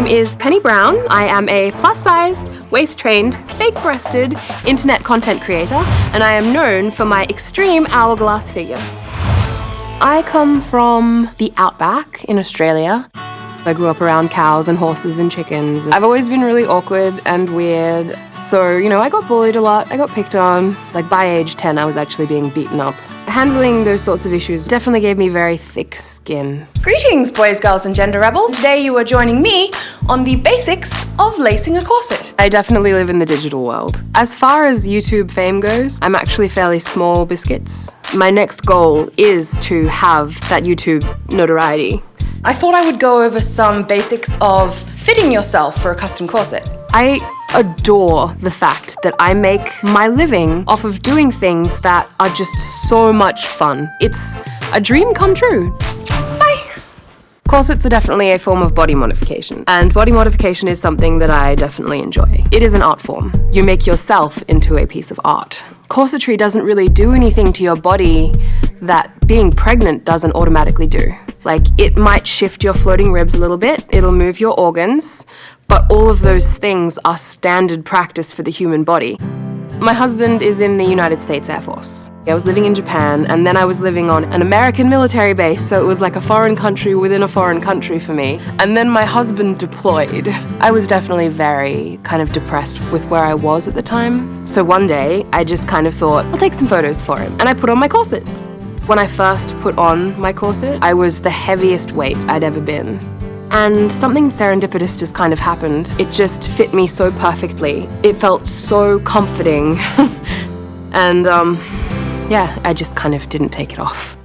name is Penny Brown. I am a plus-sized, waist-trained, fake-breasted internet content creator, and I am known for my extreme hourglass figure. I come from the outback in Australia. I grew up around cows and horses and chickens. I've always been really awkward and weird. So, I got bullied a lot. I got picked on. Like by age 10, I was actually being beaten up. Handling those sorts of issues definitely gave me very thick skin. Greetings, boys, girls, and gender rebels. Today you are joining me on the basics of lacing a corset. I definitely live in the digital world. As far as YouTube fame goes, I'm actually fairly small biscuits. My next goal is to have that YouTube notoriety. I thought I would go over some basics of fitting yourself for a custom corset. I adore the fact that I make my living off of doing things that are just so much fun. It's a dream come true. Bye. Corsets are definitely a form of body modification, and body modification is something that I definitely enjoy. It is an art form. You make yourself into a piece of art. Corsetry doesn't really do anything to your body that being pregnant doesn't automatically do. Like, it might shift your floating ribs a little bit, it'll move your organs, but all of those things are standard practice for the human body. My husband is in the United States Air Force. I was living in Japan, and then I was living on an American military base, so it was like a foreign country within a foreign country for me. And then my husband deployed. I was definitely very kind of depressed with where I was at the time. So one day, I just kind of thought, I'll take some photos for him. And I put on my corset. When I first put on my corset, I was the heaviest weight I'd ever been. And something serendipitous just kind of happened. It just fit me so perfectly. It felt so comforting. And I just kind of didn't take it off.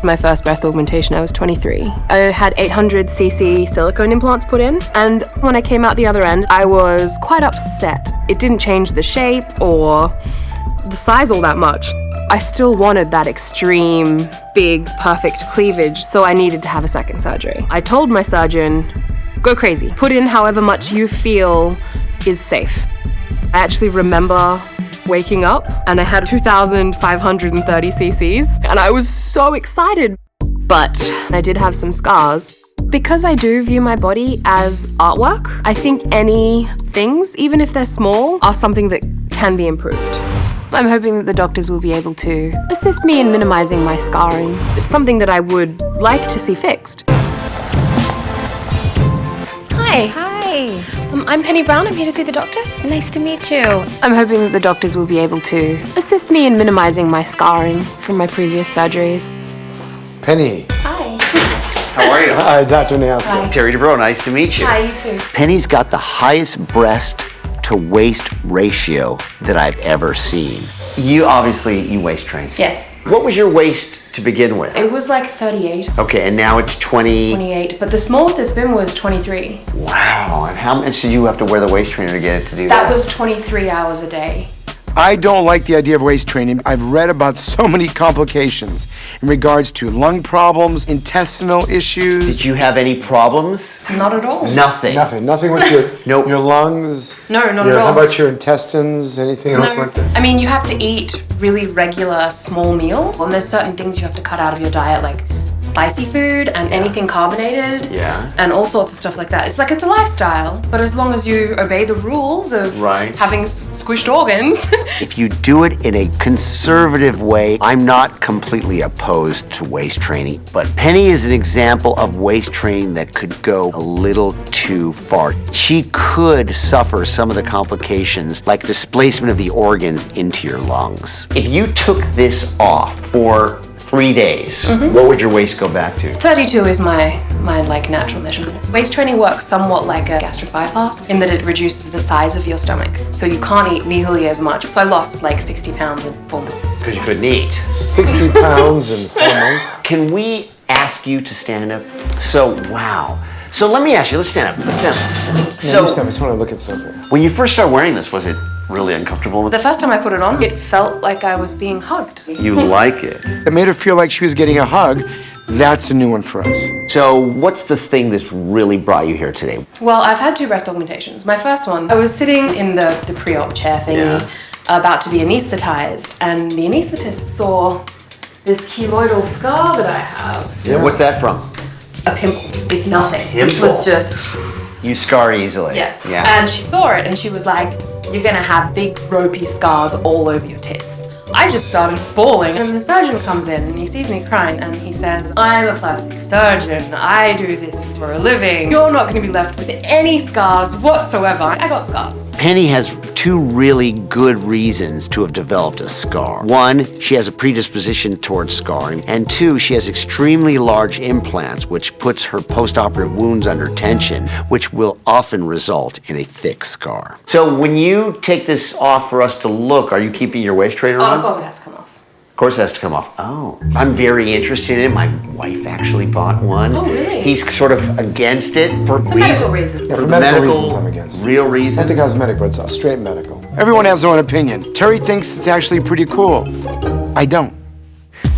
My first breast augmentation, I was 23. I had 800cc silicone implants put in, and when I came out the other end, I was quite upset. It didn't change the shape or the size all that much. I still wanted that extreme, big, perfect cleavage, so I needed to have a second surgery. I told my surgeon, go crazy. Put in however much you feel is safe. I actually remember waking up and I had 2,530 cc's and I was so excited. But I did have some scars. Because I do view my body as artwork, I think any things, even if they're small, are something that can be improved. I'm hoping that the doctors will be able to assist me in minimizing my scarring. It's something that I would like to see fixed. Hi. Hi. I'm Penny Brown. I'm here to see the doctors. Nice to meet you. I'm hoping that the doctors will be able to assist me in minimizing my scarring from my previous surgeries. Penny. Hi. How are you? Hi, Dr. Nassif. Hi. Terry Dubrow, nice to meet you. Hi, you too. Penny's got the highest breast to waist ratio that I've ever seen. You waist train. Yes. What was your waist to begin with? It was like 38, Okay, and now it's 20. 28, but the smallest it's been was 23. Wow, and how much did you have to wear the waist trainer to get it to do that? That was 23 hours a day. I don't like the idea of waist training. I've read about so many complications in regards to lung problems, intestinal issues. Did you have any problems? Not at all. Nothing. Nothing with your, Nope. your lungs? No, not at all. How about your intestines? Anything else like that? I mean, you have to eat really regular small meals, and there's certain things you have to cut out of your diet, like spicy food and anything carbonated, and all sorts of stuff like that. It's like it's a lifestyle, but as long as you obey the rules of having squished organs. If you do it in a conservative way, I'm not completely opposed to waist training, but Penny is an example of waist training that could go a little too far. She could suffer some of the complications like displacement of the organs into your lungs. If you took this off for 3 days, what would your waist go back to? 32 is my like natural measurement. Waist training works somewhat like a gastric bypass in that it reduces the size of your stomach, so you can't eat nearly as much. So I lost like 60 pounds in 4 months. Because you couldn't eat. 60 pounds in 4 months? Can we ask you to stand up? Wow. So let me ask you, let's stand up. So, I just want to look at something. when you first started wearing this, was it really uncomfortable? The first time I put it on, it felt like I was being hugged. You like it. It made her feel like she was getting a hug. That's a new one for us. So what's the thing that's really brought you here today? Well, I've had 2 breast augmentations. My first one, I was sitting in the pre-op chair thingy, about to be anesthetized, and the anesthetist saw this keloidal scar that I have. Yeah. What's that from? A pimple. It's nothing. Pimple. This was just You scar easily. Yes. Yeah. And she saw it and she was like, you're gonna have big ropey scars all over your tits. I just started bawling and the surgeon comes in and he sees me crying and he says, I'm a plastic surgeon. I do this for a living. You're not gonna be left with any scars whatsoever. I got scars. Penny has two really good reasons to have developed a scar. One, she has a predisposition towards scarring, and two, she has extremely large implants, which puts her post-operative wounds under tension, which will often result in a thick scar. So when you take this off for us to look, are you keeping your waist trainer on? Of course it has to come off. Of course it has to come off. Oh, I'm very interested in it. My wife actually bought one. Oh, really? He's sort of against it for medical reason. Yeah, for medical reasons I'm against. Real reasons. I think cosmetic, but it's a straight medical. Everyone has their own opinion. Terry thinks it's actually pretty cool. I don't.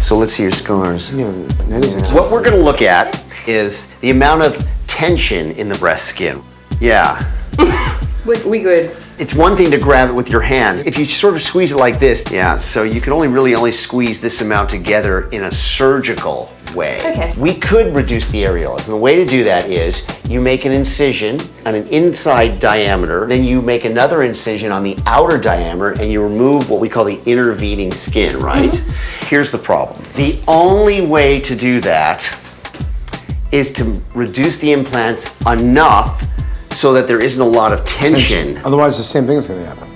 So let's see your scars. Yeah, that is What we're gonna look at is the amount of tension in the breast skin. Yeah. We good. It's one thing to grab it with your hands. If you sort of squeeze it like this, yeah, so you can only squeeze this amount together in a surgical way. Okay. We could reduce the areolas, and the way to do that is you make an incision on an inside diameter, then you make another incision on the outer diameter, and you remove what we call the intervening skin, right? Here's the problem. The only way to do that is to reduce the implants enough so that there isn't a lot of tension. Otherwise, the same thing's gonna happen.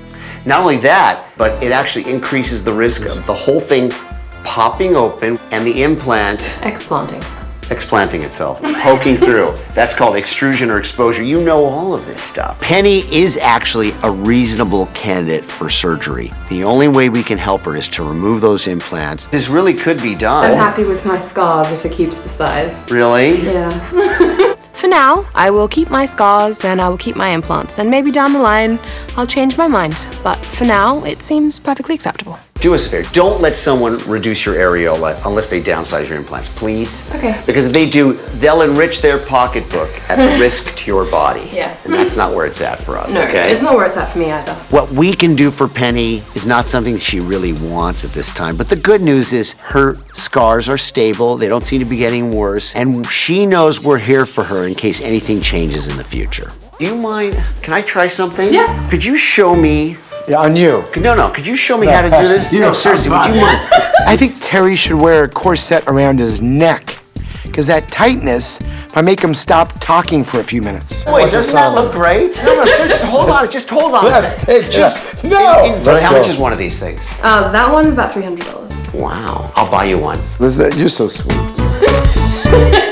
Not only that, but it actually increases the risk of the whole thing popping open and the implant explanting itself, poking through. That's called extrusion or exposure. You know all of this stuff. Penny is actually a reasonable candidate for surgery. The only way we can help her is to remove those implants. This really could be I'm done. happy with my scars if it keeps the size. Really? Yeah. For now, I will keep my scars and I will keep my implants, and maybe down the line, I'll change my mind. But for now, it seems perfectly acceptable. Do us a favor. Don't let someone reduce your areola unless they downsize your implants, please. Okay. Because if they do, they'll enrich their pocketbook at the risk to your body. Yeah. And that's not where it's at for us, No, okay? it's not where it's at for me either. What we can do for Penny is not something that she really wants at this time, but the good news is her scars are stable, they don't seem to be getting worse, and she knows we're here for her in case anything changes in the future. Do you mind, can I try something? Yeah. Could you show me? Yeah, on you. No, could you show me how to do this? You. No, seriously, would you mind? I think Terry should wear a corset around his neck, because that tightness might make him stop talking for a few minutes. Wait, doesn't that look great? No, seriously, hold on a Let's second. take Just, no. How much is one of these things? That one's about $300. Wow, I'll buy you one. You're so sweet.